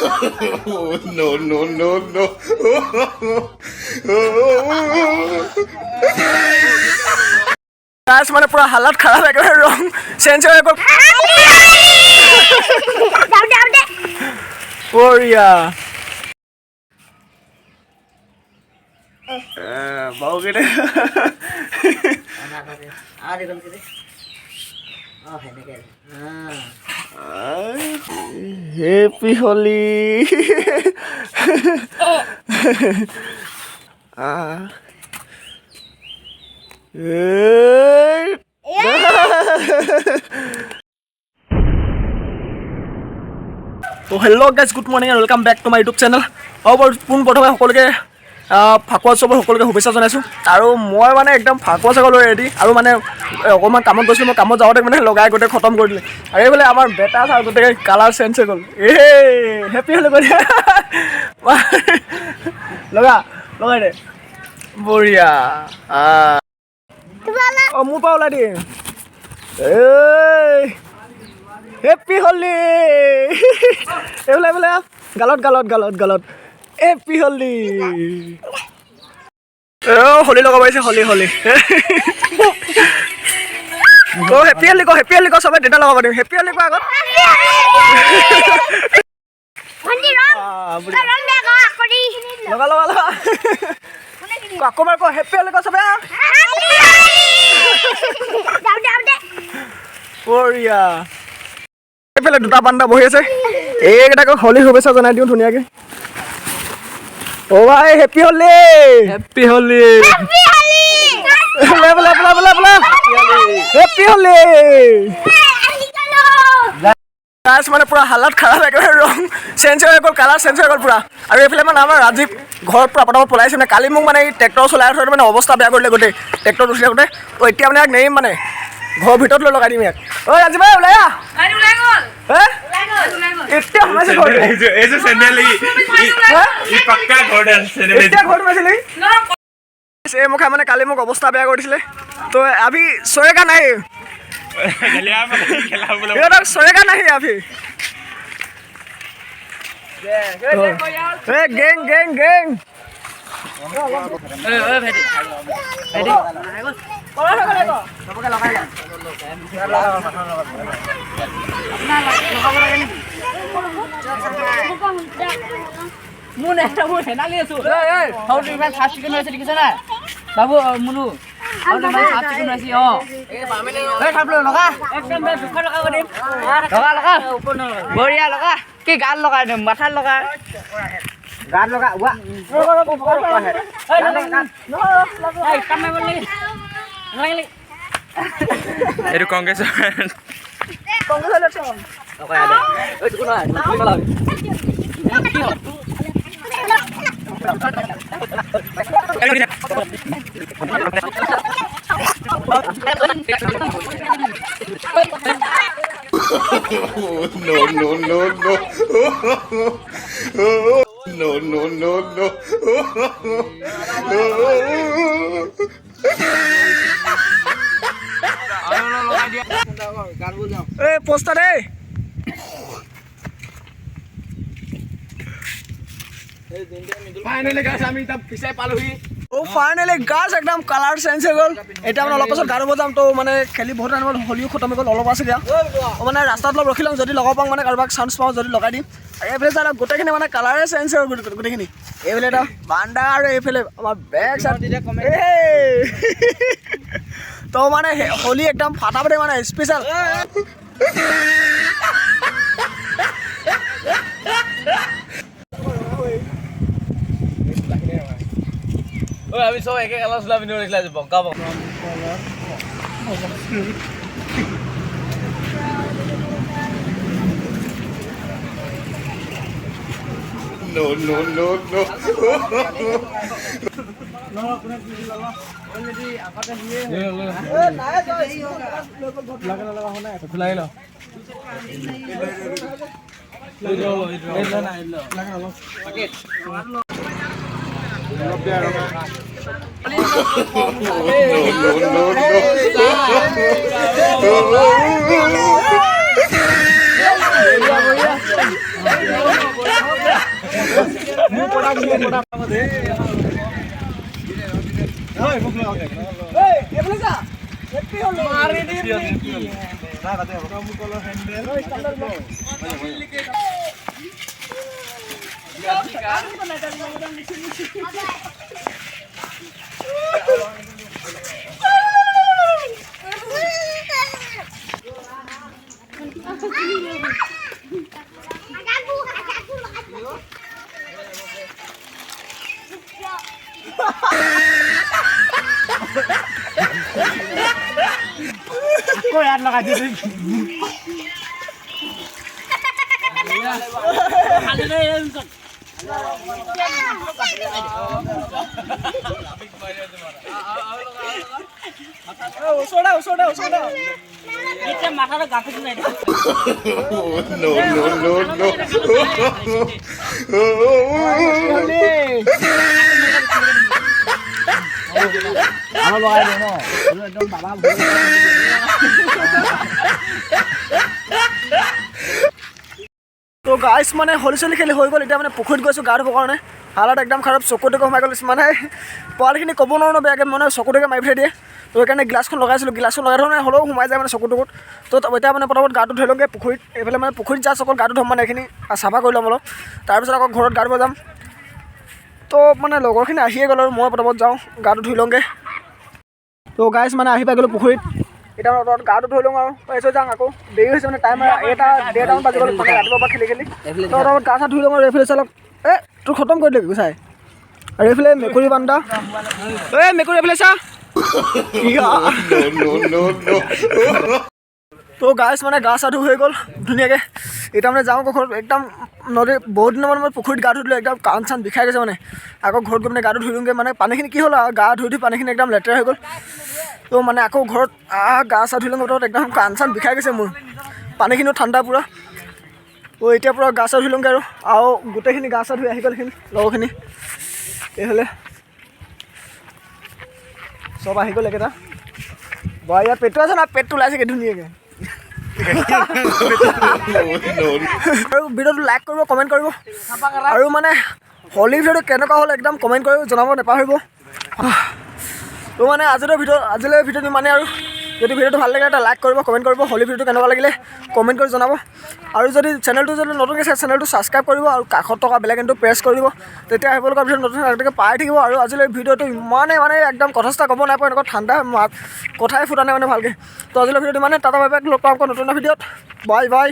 No, no, no, no. Guys माने पूरा हालत खराब है कर रंग सेंस हो गल ओरिया बाउगे दे आरे गल के आ हेने के हैप्पी होली तो hello guys good morning and welcome back to my YouTube channel और पुन प्रथमे सकलोके फाकुवा उत्सवर सकलोके शुभेच्छा जनाइছো और मैं माने एकदम फाकुवा सकलो रेडी और माने अकमान कामत गइছিল मैं कामत जाওতে माने लगाय गटे खत्म कर दिले और एफाले आमार बेटा सा गटे कलर चेंज हो गल ए हैप्पी होली कर लगा लगाय दे बढ़िया ओ मु पाउला दे ए हैप्पी होली एफाले एफाले गालत गालत गालत गालत हैप्पी होली ओ होली लगा पाइছে होली होली ओ हैप्पी होली को सब डेटा लगा दिम हैप्पी होली को आगत भंडी रंग दे गो आकरी लगा लगा लगा काको मार को हैप्पी होली को सब जाऊ जाऊ दे बढ़िया एफाले दुटा बांडा बहि আছে এইটা को होली शुभेच्छा জনাই দিও ধুনিয়াকে ओ भाई happy Holi happy Holi happy Holi ले बोला बोला बोला बोला हैप्पी होली गाइस माने पूरा हालत खराब है कर रंग चेंज हो गल कलर चेंज हो गल पूरा और एफाले माने आमार राजीव घर पूरा पटापट पलाइছে ना काली मुक माने ट्रैक्टर चलाय थोर माने अवस्था बेया करले गटे ट्रैक्टर उठले गटे तो एटिया माने नहीं माने घर भीतर ले लगाई दिम एक ओ राजीव भाई उलाय आ गाड़ी उलाय गल हैं उलाय गल एटिया हमसे घर ए जो सैंडल ई पक्का घोड़न सैंडल एटिया घर में चली से मुखा माने काली मुक अवस्था बेया कर दिसले तो अभी सोएगा नहीं गलिया में खेला बोला ये तो सोएगा नहीं अभी a gang gang gang A Bhedi Bhedi Cola लगेगा सबके लगाई ला मुन একটা মুন হেনালি আছো এই হাউলি ভাই সাত চিকেন আছে দেখিছ না বাবু মুনু হাউলি ভাই সাত চিকেন আছে ও এই বামেলে এই খাবলো লগা একদম বে দুখ লগা দিম লগা লগা বঢ়িয়া লগা কি গাল লগা দে মাথা লগা গাল লগা ওয়া এই কামে বলি লাগলি এর কংগ্রেস কংগ্রেস ইলেকশন ওকে আদে ওই কোন না তুমি বলা কি হল No, no, no, no. No, no, no, no. ए पोस्टर ए फाइनली गाइस আমি তব পিছাই পালোহি ओ फाइनली गाइस एकदम कलर चेंज हो गल এটা মানে অলপ পাছত গাড় বজাম তো মানে খেলি বহুত আনিবল হলিও খতম গল অলপ আছে দিয়া ও মানে রাস্তাত লব ৰখিলাম যদি লগাব পাং মানে কাৰবাক চান্স পাও যদি লগাই দিম আৰু এফালে জানা গোটেখিনি মানে কালাৰে চেঞ্জ হৈ গল গোটেখিনি এফালে এটা বান্ডা আৰু এফালে আমাৰ বেক সাইড তো মানে হলি একদম ফাটাফাটি মানে স্পেশাল ওই আমি সব একে কালার সুলা বিনো দেখলা বকা বকা No, no, no, no. No, no, no, no. Kau yang nak aja tu. Kita makan gapi tu ni. No, no, no, no. Apa luar ni no? Lu dong bapa boleh. তো গাইছ মানে হলি চলি খেলি হৈ গ'ল এতিয়া মানে পুখুৰীত গৈছোঁ গা ধুবৰ কাৰণে হালত একদম খাৰাপ চকুটোকে সোমাই গ'ল মানে পোৱালিখিনি ক'ব নোৱাৰো বেয়াকৈ মানে চকুটোকে মাৰি ফেৰাই দিয়ে তো সেইকাৰণে গ্লাছখন লগাইছিলোঁ গ্লাছখন লগাই থওঁ হ'লেও সোমাই যায় মানে চকুটোত তো এতিয়া মানে প্ৰথমত গাটো ধুই লওঁগৈ পুখুৰীত এইফালে মানে পুখুৰীত যা অকল গাটো ধুম মানে এইখিনি চাফা কৰি ল'ম অলপ তাৰপিছত আকৌ ঘৰত গা ধুব যাম তো মানে লগৰখিনি আহিয়ে গ'ল আৰু মই প্ৰথমত যাওঁ গাটো ধুই লওঁগৈ তো গাইছ মানে আহি পাই গ'লোঁ পুখুৰীত এতিয়া মানে গাটো ধুই লওঁ আৰু তাৰপিছত যাওঁ আকৌ দেৰি হৈছে মানে টাইম এটা 1:30 বাজি গ'ল মানে ৰাতিপুৱাৰ পৰা খেলি খেলি তো তাৰপৰা গা চা ধুই লওঁ আৰু এইফালে চালক তোৰ খতম কৰি দিবি চাই আৰু এইফালে মেকুৰী বান্ধা মেকুৰী এইফালে চা No, no, no, no. তো গাইছ মানে গা চা ধুই হৈ গ'ল ধুনীয়াকৈ এতিয়া মানে যাওঁ আকৌ ঘৰত একদম নদী বহুত দিনৰ মানে মই পুখুৰীত গা ধুই দিলোঁ একদম কাণ চান বিষাই গৈছে মানে আকৌ ঘৰত গৈ মানে গাটো ধুই লওঁগৈ মানে পানীখিনি কি হ'ল আৰু গা ধুই পানীখিনি একদম লেতেৰা হৈ গ'ল তো মানে আকৌ ঘৰত গা চা ধুই লওঁগৈ ভিতৰত একদম কাণ চান বিষাই গৈছে মোৰ পানীখিনিও ঠাণ্ডা পূৰা এতিয়া পূৰা গা চা ধুই লওঁগৈ আৰু গোটেইখিনি গা চা ধুই আহি গ'ল এইখিনি লগৰখিনি এইফালে চব আহি গ'ল একেটা বা ইয়াত পেটটো আছে না পেটটো ওলাইছেগৈ ধুনীয়াকৈ আৰু ভিডিঅ'টো লাইক কৰিব কমেণ্ট কৰিব আৰু মানে হলি ভিডিঅ'টো কেনেকুৱা হ'ল একদম কমেণ্ট কৰিব জনাব নাপাহৰিব তো মানে আজিলৈ ভিডিঅ'টো ইমানেই আৰু যদি ভিডিঅ'টো ভাল লাগিলে এটা লাইক কৰিব কমেণ্ট কৰিব হলি ভিডিঅ'টো কেনেকুৱা লাগিলে কমেণ্ট কৰি জনাব আৰু যদি চেনেলটো যদি নতুনকৈ চাই চেনেলটো ছাবস্ক্ৰাইব কৰিব আৰু কাষত থকা বেল আইকনটো প্ৰেছ কৰি দিব তেতিয়া আহিব লগা ভিডিঅ' নতুন আগতীয়াকৈ পাই থাকিব আৰু আজিলৈ ভিডিঅ'টো ইমানেই মানে একদম কথা ক'ব নাই পোৱা এনেকুৱা ঠাণ্ডা কথাই ফুটা নাই মানে ভালকৈ তো আজিলৈ ভিডিঅ'টো ইমানেই টাটা বাই বাই লগ পাম আকৌ নতুন ভিডিঅ'ত বাই বাই